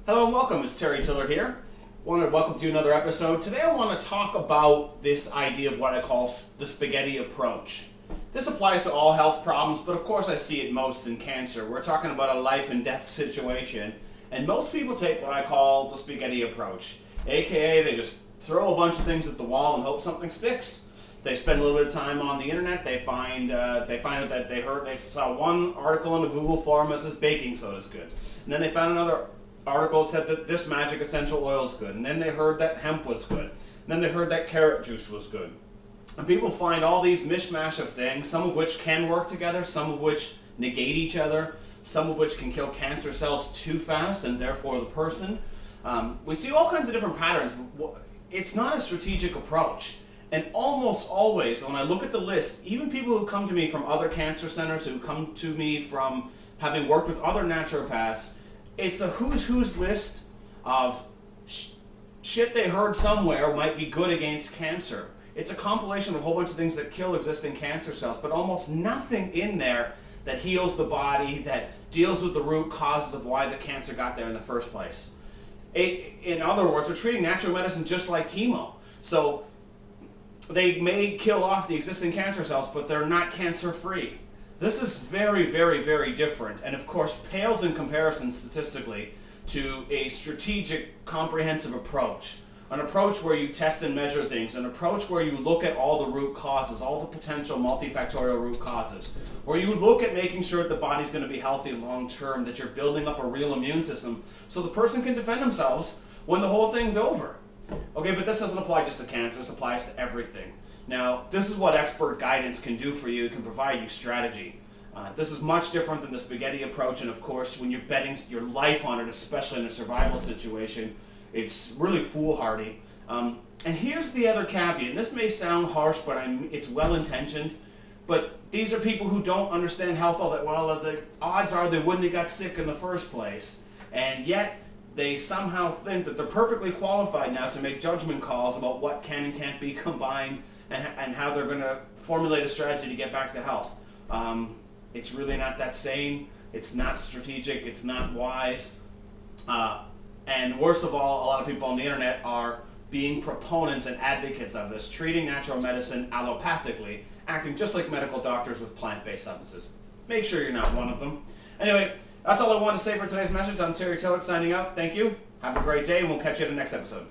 Hello and welcome, it's Terry Tillaart here. I want to welcome to another episode. Today I want to talk about this idea of what I call the spaghetti approach. This applies to all health problems, but of course I see it most in cancer. We're talking about a life and death situation, and most people take what I call the spaghetti approach. AKA they just throw a bunch of things at the wall and hope something sticks. They spend a little bit of time on the internet. They find out that they saw one article on the Google forum that says baking soda is good, and then they found another article said that this magic essential oil is good, and then they heard that hemp was good, and then they heard that carrot juice was good. And people find all these mishmash of things, some of which can work together, some of which negate each other, some of which can kill cancer cells too fast and therefore the person. We see all kinds of different patterns. It's not a strategic approach. And almost always, when I look at the list, even people who come to me from other cancer centers, who come to me from having worked with other naturopaths, it's a who's list of shit they heard somewhere might be good against cancer. It's a compilation of a whole bunch of things that kill existing cancer cells, but almost nothing in there that heals the body, that deals with the root causes of why the cancer got there in the first place. In other words, they're treating natural medicine just like chemo. So they may kill off the existing cancer cells, but they're not cancer-free. This is very, very, very different, and of course pales in comparison statistically to a strategic, comprehensive approach. An approach where you test and measure things, an approach where you look at all the root causes, all the potential multifactorial root causes, where you look at making sure that the body's going to be healthy long term, that you're building up a real immune system so the person can defend themselves when the whole thing's over. Okay, but this doesn't apply just to cancer, this applies to everything. Now, this is what expert guidance can do for you. It can provide you strategy. This is much different than the spaghetti approach, and of course, when you're betting your life on it, especially in a survival situation, it's really foolhardy. And here's the other caveat, and this may sound harsh, but it's well-intentioned, but these are people who don't understand health all that well. The odds are they wouldn't have got sick in the first place, and yet they somehow think that they're perfectly qualified now to make judgment calls about what can and can't be combined and how they're going to formulate a strategy to get back to health. It's really not that sane, it's not strategic, it's not wise, and worst of all, a lot of people on the internet are being proponents and advocates of this, treating natural medicine allopathically, acting just like medical doctors with plant-based substances. Make sure you're not one of them. Anyway, that's all I want to say for today's message. I'm Terry Tillaart signing out. Thank you. Have a great day, and we'll catch you in the next episode.